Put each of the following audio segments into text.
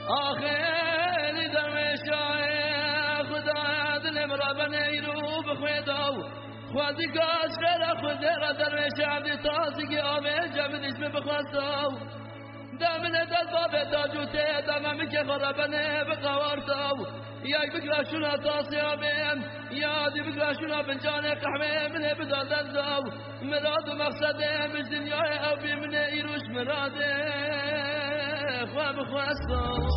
آخری دمشای خدا دلم را بنیرو بخویدو خوادی گاز را خود را درویش عبدی تازگی آمه جبدیش بخواستو دامن دل باب داجوته دامن که خرابنه بقوارتو یای بگراشونا تاسی آمین یادی بگراشونا بنجان قحمه منه بدادردو مراد و مقصده مش دنیای او بی منه ایروش مراده خواه بخواستو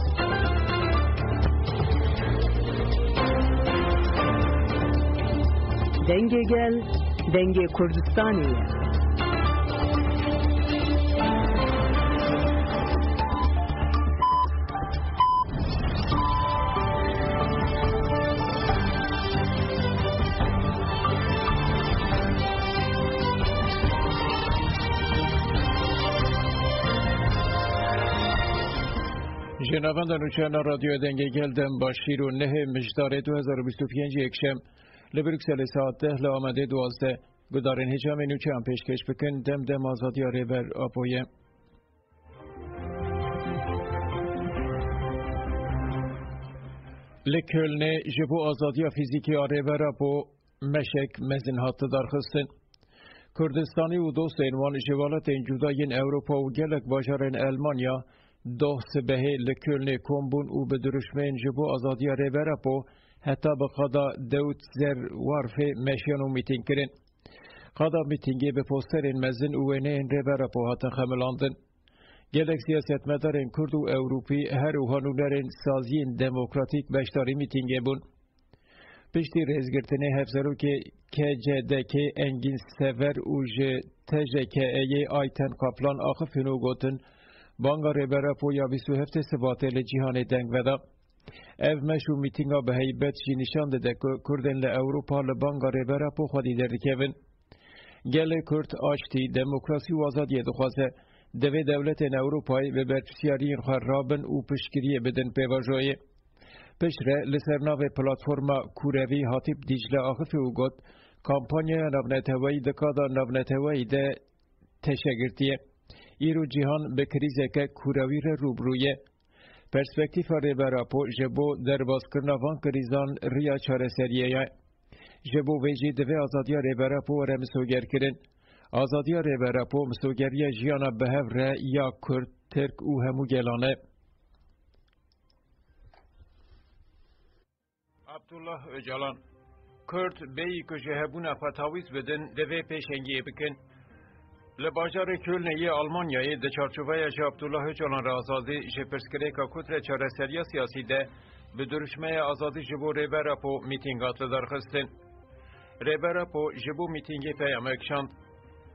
دنگ گل دنگ کردستانیه جنابان نوچان رادیو دنگ گلدم با شیر و نه مجدار 2025 یکشم لبرکسل ساعت 10 لآمده 12 گدارن هجام نوچان پیشکش بکن دم آزادی ریبر آپویه لکلنه جبو آزادی فیزیکی ریبر آپو مشک مزن هات درخستن کردستانی و دوست اینوان جوالت این جداین اوروپا و گلک باجارن المانیا دو سبه لکلنه کمبون و بدرشمین جبو آزادی ریبر آپو حتی به قضا دوت زر وارفه مشیانو میتینگ کرن. قضا میتینگی به پوسترین مزن اوینه این ریبر اپو هاتن خملاندن. گلک سیاست مدارین کرد و اوروپی هر و هنولرین سازین دموکراتیک بشتاری میتینگی بون. پشتی ریزگرتنه هفزرو که جدکه انگین سور و تجکه ای آیتن قپلان آخفینو گوتن بانگا ریبر اپو یا 27 سباته جهان دنگ ودا. اف مشو میتینگا به هیبت جی نشان داده که کردن لأوروپا لبانگا ریبرا پو خودی درکیون. گل کرد آشتی دموکراسی و آزادی دخوازه دوی دولت اروپایی به برپسیاری خرابن و پشکریه بدن پیواجوی. پشره لسرناو پلاتفورما کوروی هاتیب دیجل آخفی و گد کامپانیا نبنتوایی دکادا نبنتوایی ده تشگرتیه. ایرو جهان به کریزه که کوروی را روبرویه. پرسپکتیف ریبر اپو جبو در بازکرنوان کریزان ریا چاره سریه جبو ویجی دوی آزادی ریبر اپو را مسوگر کرن. آزادی ریبر اپو مسوگری جیانا بهو را یا کرد ترک و همو گلانه. عبدالله اجالان کرد بی که جهبون فتاویز بدن دوی پیشنگی بکن. لباجار کلنی آلمانیای ده چارچوبای عبدالله جلان را آزادی جپرسکره که کتر چاره سریا سیاسی ده به درشمه آزادی جبو ریبر اپو میتینگات درخستن. ریبر اپو جبو میتینگی پیام اکشاند.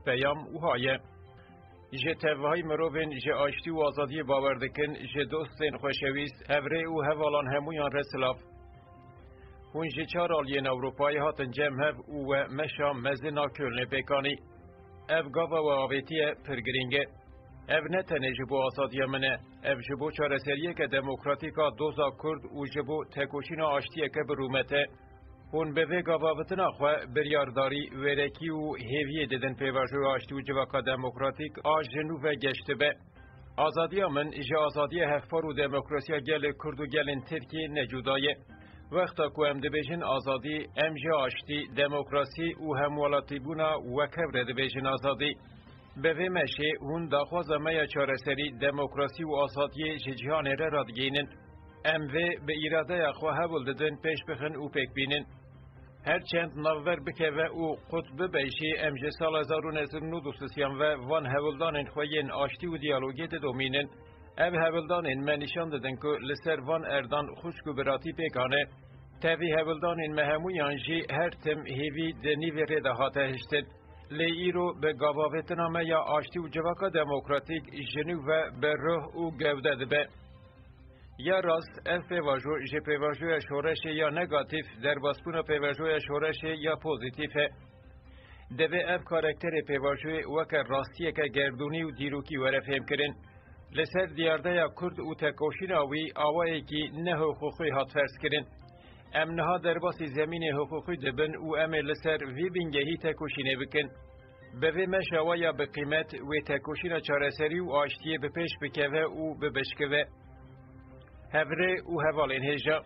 پیام اوهایه. جه تفاهی مروین جه آشتی و آزادی باوردکن جه دوستین خوشویست هفره و هوالان همویان رسلاف. هون جه چار آلین اروپایی هاتن جمهف و مشا مزنا کلنی پیکانی. اف گاوا و آویتیه پرگرینگه. اف نتنه جبو آزادی منه. اف جبو چارسریه که دموکراتیکا دوزا کرد و جبو تکوشینا آشتیه که برومته. هون به وی گاواوتنا خواه بریارداری ورکی و هیویه دیدن پیواجوی آشتی و جواکا دموکراتیک آج جنوب گشته به. آزادی من جه آزادی هفپار و دموکراسی گل کرد و گلن ترکی نجودایه. وقتا که ام دبیجن آزادی ام جه آشتی دموکراسی و همولاتی بونا و کبر دبیجن آزادی. به وی مشه هون داخواز میا چارسری دموکراسی و آزادی جهان را رادگینن. ام وی به ایراده خواه هول ددن پیش بخن و پیک بینن. هرچند نوور بکوه او قطب بیشی امجه سال 1993 و وان هولدان خوین آشتی و دیالوگی دومینن. او هولدان من نشان دادن که لسر وان اردان خوشکو براتی پیکانه. تاوی هولدان مهمویان جی هر تم هیوی دنی و رده هاته هشتن. لی ایرو به گاواویتنامه یا آشتی و جواکا دموکراتیک جنو و به روح و گوده دبه. یا راست اف پیواجو جه پیواجوی شورش یا نگاتیف در باسپون پیواجوی شورش یا پوزیتیفه. دوی اف کارکتر پیواجوی وکر راستیه که گردونی و دیروکی وره فهم کرن. لسر دیارده یا کرد و تکوشین آوی آوایی که نه حقوقی هات فرس کرن. امنها درباسی زمین حقوقی دبن و ام لسر وی بینگهی تکوشینه بکن. به وی مشاویا به قیمت و تکوشین چارسری و آشتیه به پیش بکوه و به بشکوه. هفره و هوالین هجا.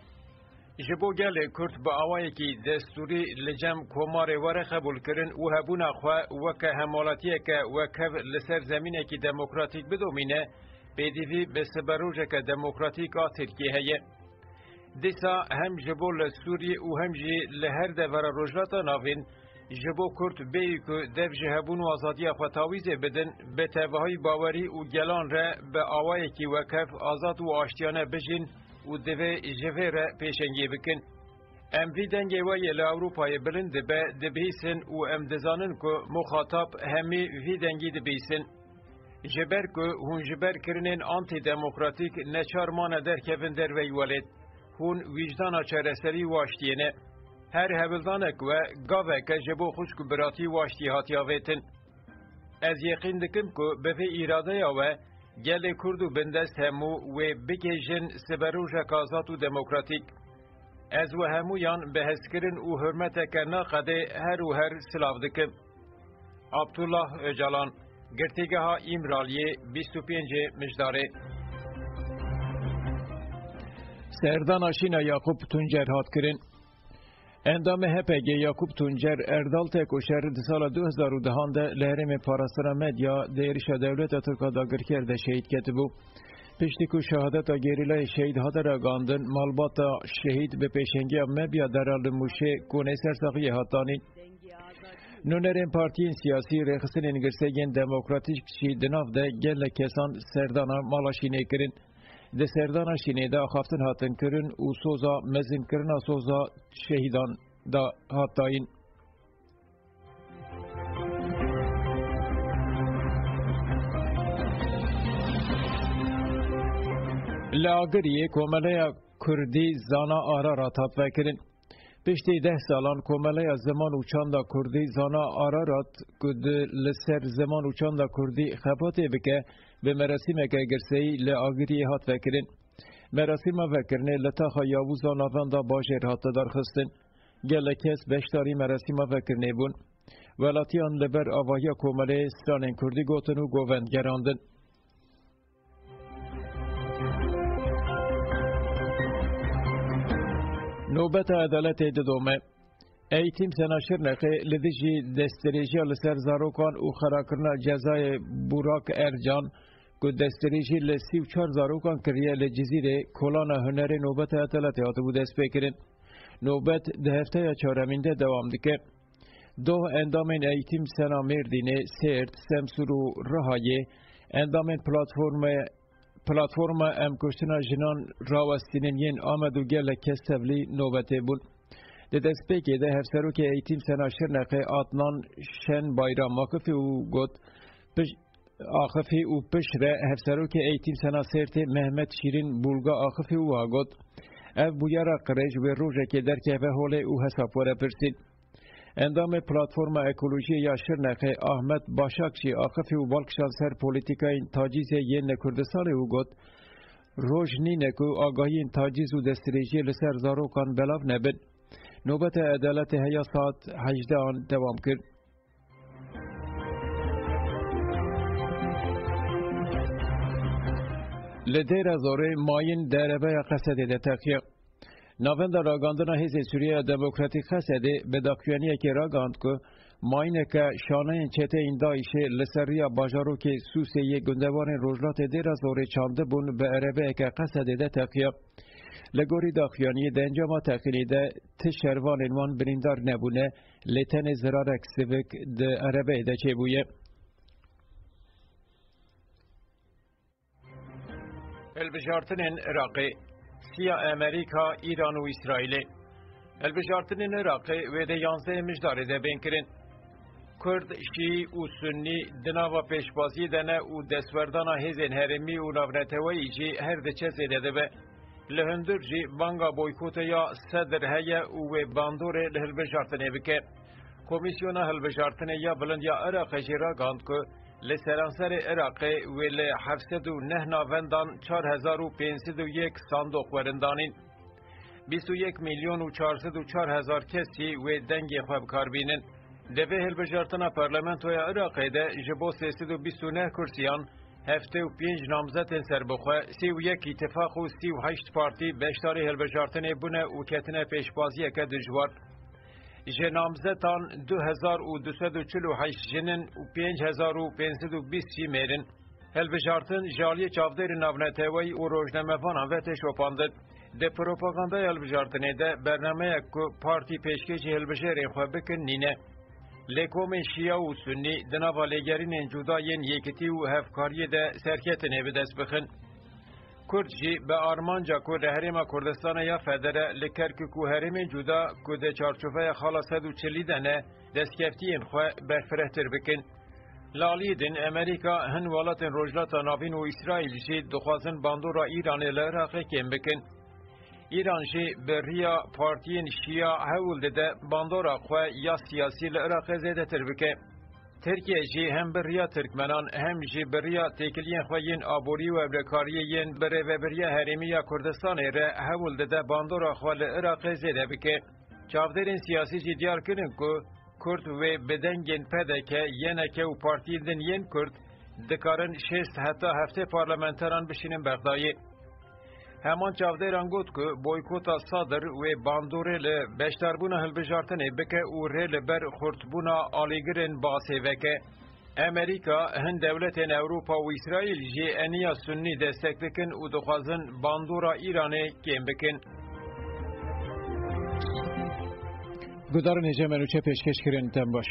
جبو گل کرد با آوایی که دستوری لجم کمار وره قبول کرن و هبون اخواه وکه همالاتیه که وکه لسر زمینه که دموکراتیک بدومینه بیدیوی به سبروجه که دموکراتیک ترکیه هیه. دیسا هم جبو لسوری و هم جی لهر دور روجلاتا ناوین جبو کرد بیی که دف جهبون و آزادی خطاویزه بدن به تباهای باوری و گلان را به آوایی که وکف آزاد و آشتیانه بجین و دوی جوه را پیشنگی بکن. ام وی دنگی وی لأوروپای بلند به دبیسن و ام دزانن که مخاطب همی وی دنگی دبیسن. جبر که هون جبر کرنین آنتی دموکراتیک نچار مانه در کفن در وی ولید. هون وجدان چرسری واشتینه. هر هبلدانک و گاوه که جبو خوشک براتی واشتی هاتیاویتن. از یقین دکم که به ایراده و گل کردو بندست همو و بکیجن سبروژک آزاد و دموکراتیک. از و همویان به هسکرن و حرمت که ناقده هر و هر سلاف دکم. عبدالله اجالان گرتیگه ها ایمرالیه 25 مجداره. سردان آشینا یاکوب تونجر هات کرن. اندام هپگ یاکوب تونجر اردال تکوشر سال 2010 ده لهرم پاراسترا مدیا دیرش دولت ترکا داگر کرده شهید کتبو. پشتی که شهادت گریلای شهید هاتر گاندن مالبات شهید به پیشنگی مبیا درال موشه کونه سرساقی هاتانی. نونرین پارتیین سیاسی رخصن انگرسگین دموکراتیک چی دناف ده گل کسان سردانا مالاشینه کرن. ده سردانا شینه ده خافتن هاتن کرن و سوزا مزین کرن سوزا شهیدان ده هاتاین. لاگریه کومله کردی زانا آرا را تاب کرن. پشتی 10 سالان کومله زمان اوچاندا کردی زانا آرارات کد لسر زمان اوچاندا کردی خباته بکه به مراسم که گرسهی لآگری هات وکرین. مراسم وکرنه لطاقا یاوزا نواندا باجر هات درخستن. گل کس بشتاری مراسم وکرنه بون. ولاتیان لبر آوایا کومله ستانین کردی گوتن و گووند گراندن. نوبت عدالت ددومه ایتیم سناشر نقه لدیجی دستریجی لسر زاروکان و خراکرنا جزای بوراک ارجان که دستریجی لسی و 4 زاروکان کریه لجزیره کلان هنر نوبت عدالت آتبو دست بکرن. نوبت ده هفته چهارمینده دوام دکه. دو اندامین ایتیم سنا مردینه سرد سمسور و رهایه اندامین پلاتفورم ام کشتنا جنان راوستینین ین آمد و گل کستولی نوبته بود. ده دست بگه ده هفسرو که ایتیم سناشر نقه آتنان شن بایرام آخفی و گد آخفی و پشره هفسرو که ایتیم سنا سرت محمد شیرین بولگا آخفی و آگد اف بویارا قرج و روژه که در که به حوله او حساب وره پرسید. اندام پلاتفورم اکولوژی یا شرنقه احمد باشاکچی آخفی و بالکشان سر پولیتیکای تاجیز ین کردستان او گد روش نینه که آگاهی تاجیز و دستریجی لسر زاروکان بلاو نبید. نوبت عدالت هیا ساعت 18 آن دوام کرد. لدیر زوره ماین دربه قصد ده تقیق. ناوند راگاندنا هیز سوریه دموکراتیک خسده به داکیانیه که راگاند که ماینه که شانه چته این دایشه لسریا باجارو که سوسیه گندوان روجلات دیر از دوره چانده بون به عربه که قصده ده تقییب. لگوری داکیانی ده انجام تقیینی ده تشروان انوان بریندار نبونه لیتن زرارک سوک ده عربه ده چه بویه. البجارتن عراقی سیا امریکا، ایران و اسرائیل. البجارتن عراقی و ده 11 مجداره ده بین کرن. کرد، شیعی و سنی دناوا پیشبازی دنه و دستوردانا هیزن هرمی و نورنتوایی جی هر ده چه زیده ده به. لهندر جی بانگا بویکوت یا صدر هیا و باندور لهلبجارتن بکر. کمیسیونا هلبجارتن یا بلند یا عراق جی را گاند که لسرانسر عراقی و ل709 ناوندان 4501 صندوق ورندانین. 21,404,000 kesi ve dengê xwe bikarbînin. Devê hilbijartina parlamentoya Iraqê de ji bo 329 kursiyan 75 namzetên serbixwe 31 îtifaq û 38 partî beşdarî hilbijartinê bûne û ketine pêşbaziyeke dijwar. Ji namzetan 2248 jinin û 5520 jî mêrin. Hilbijartin ji aliyê çavdêrên navneteweyî û rojnamevanan ve tê şopandin. Di propagandaya hilbijartinê de bernameyek ku partî pêşkêşî hilbijarên xwe bikin nîne. Lêkomên Şîya û Sunnî di nava lêgerînên cudayên yekitî û hevkariyê de serketinê bi dest bixin. Kurd jî bi armanca ku li Herêma Kurdistanê ya federe li Kerkûk û herêmên cuda ku di çarçoveya xala 140 de ne destkeftiyên xwe berfirehtir bikin. Li aliyê din Amerîka hin welatên Rojhilata Navîn û İsraîl jî dixwazin bandora Îranê li Iraqê kêm bikin. İran jî bi riya partiyên Şîya hewl dide bandora xwe ya siyasî li Iraqê zêdetir bike. Tirkiye jî hem bi riya Tirkmenan hem jî bi riya têkiliyên xwe yên aborî û hevlekariyê yên bi rêveberiya Herêmî ya Kurdistanê re hewl dide bandora xwe li Iraqê zêde bike. Çavdêrên siyasî jî diyar kirin ku Kurd wê bi dengên pedeke yeneke û partiyên din yên Kurd dikarin 6 heta 7 parlamenteran bişînin bexdayê. Heman çavdêran got ku boykota Sadr wê bandorê li beşdarbûna hilbijartinê bike û rê li ber xurtbûna alîgirên basê veke. Amerîka, hin dewletên Ewropa û İsraîl jî eniya Sunnî destek dikin û dixwazin bandora Îranê kêm bikin. Gudarên hêja me nûçe pêşkêş kirin tem baş.